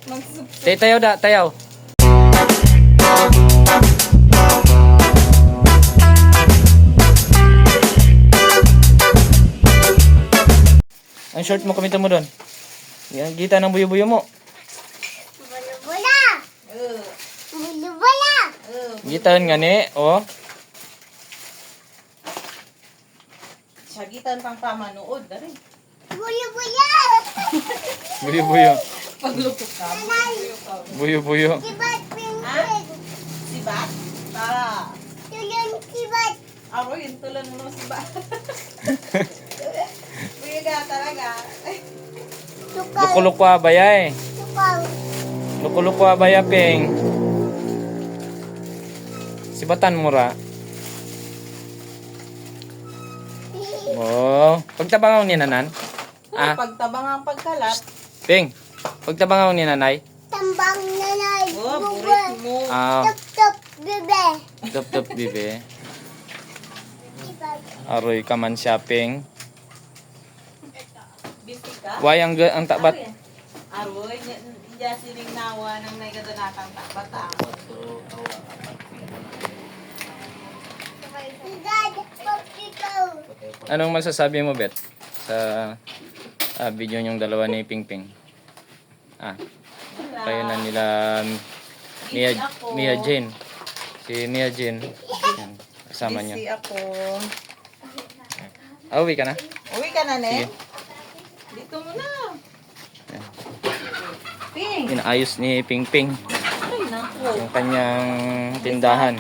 Tayo da, tayo. Ang short mo, kumita mo doon. Yan, kita ng buyo-buyo mo. Bula-bula. Bula-bula. Gitaan nga ni, oh. Sagitan pang pamanood, dari. Bula-bula. Buyo-buyo. Paglupok ka, buyo ka. Buyo-buyo. Kibat Ha? pingping. Sibat? Tara. Tulong kibat. Aro, yung tulan mo ng sibat. Buyo ka talaga. Tukal. Luko-luko abaya eh. Tukal. Luko-luko abaya, Ping. Sibatan mo ra. Oh, pagtabangaw ni nanan. Ah, Pagtabang ang pagkalat. Ping. Pagtabangaw ni nanay. Tambang nanay. Oh, Bubul. burit mo. Ah, Tup-tup bebe. top bibe. Kibat. Aroy ka man shopping. Busy ka? Wayang ang tabat. Aroy, diya sining nawa ng naigadanatang takbatang. Dad, popsicle. Anong masasabi mo, Bet? Sa video yung dalawa ni Ping Ping. Ah, kayo na nila Mia Jane. Si Mia Jane. Yan, kasama Busy niya. ako. Uwi ka na? Uwi ka na, Sige. ne? Dito mo na. Yan. Ping. Inaayos ni Ping Ping Ay, naku. yung kanyang tindahan.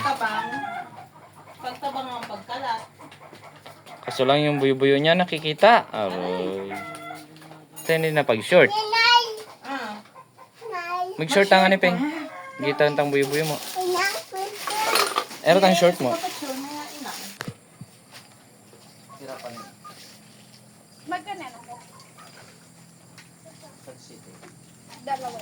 Pagtabang ang pagkalat. Kaso lang yung buyo-buyo niya nakikita. Aroy. Ito hindi na pag-short. Nanay. Ah. Nanay. Mag-short ang ni Ping. Kita ang buyo-buyo mo. Inak, pingping. Ero tang short mo. Pagka-short na yan, ina. Magkano ako? Dalawa.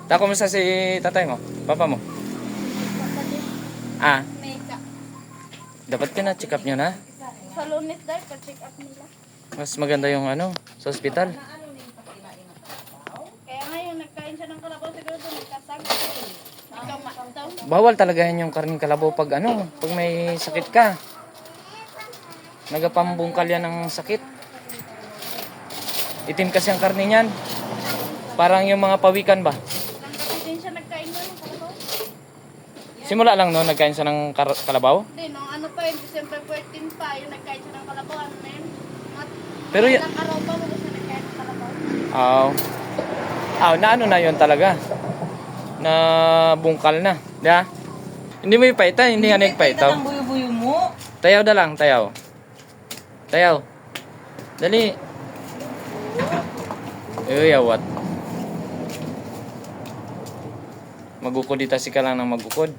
Tako mo sa si tatay mo? Papa mo? Ah, Makeup. dapat ka na check up nyo na. Sa Lunes dahil pa-check up nila. Mas maganda yung ano, sa ospital. Kaya ngayon, nagkain siya ng kalabaw siguro doon, nagkasag. Ikaw maataw. Bawal talaga yan yung karning kalabaw pag ano, pag may sakit ka. Nagapambungkal yan ng sakit. Itim kasi ang karne niyan. Parang yung mga pawikan ba? Nang kasi din siya nagkain doon ng kalabaw. Simula lang no, nagkain siya ng kalabaw. Hindi, nung ano pa yun, December 14 pa, yung nagkain siya ng kalabaw, ano na yun? Pero y- Ilang araw pa, bago siya nagkain ng kalabaw. na ano na yon talaga. Na bungkal na. Da? Hindi mo ipaita, hindi nga nagpaitaw. Ang buyo-buyo mo. Tayaw na lang, tayaw. Tayaw. Dali. Uy, awat. Magukod dita si ka lang ng magukod.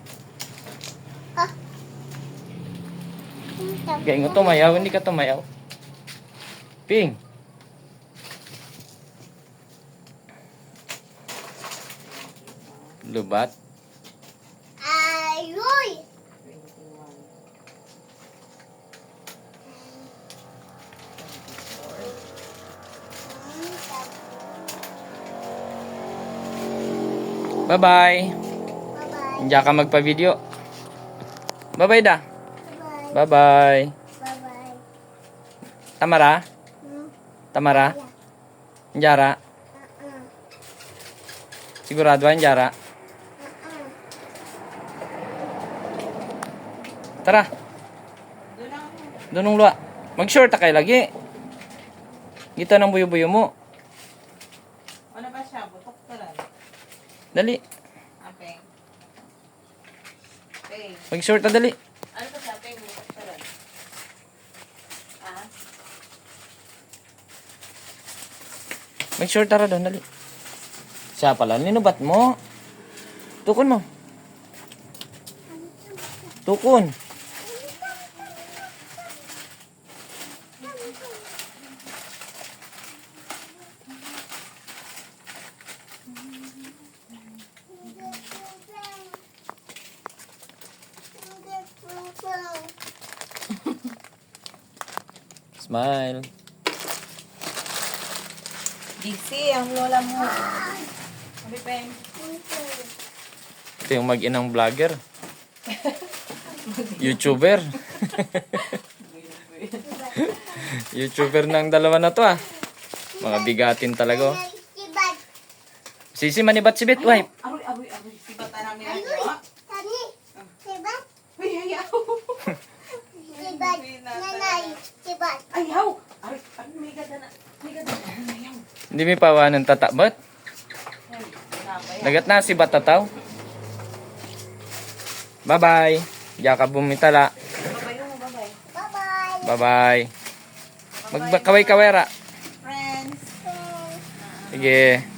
Gaya nga tumayaw, hindi ka tumayaw. Ping. Lubat. Ayoy! Bye-bye. Bye-bye. Diyan ka magpa-video. Bye-bye da. Bye-bye. Bye-bye. Bye-bye. Tamara? Hmm? Tamara? Jara? Sigurado ang Jara? Tara. Doon ang luwa. Mag-short kayo lagi. Gita ng buyo-buyo mo. Ano ba siya? Butok ka lang. Dali. Apeng. Peng. Mag-short na dali. Ano ba siya? Peng. Butok ka lang. Ah? Mag-short tara doon, dali. Siya pala, ninubat mo. Tukon mo. Tukon. Smile. DC, ang lola mo. Sabi Peng. Ito yung mag-inang vlogger. YouTuber. YouTuber ng dalawa na to ah. Mga bigatin talaga oh. Sisi manibat sibit, wipe. Aroy. Si bata namin ang gawa. Uy, ayaw. Ayaw. Aroy, may ganda na. Ayaw. Hindi may pawa ng tatabat. Nagat na si batataw. Bye-bye. Diya ka bumitala. Babay. Bye-bye. Magkaway-kawera. Friends. Sige.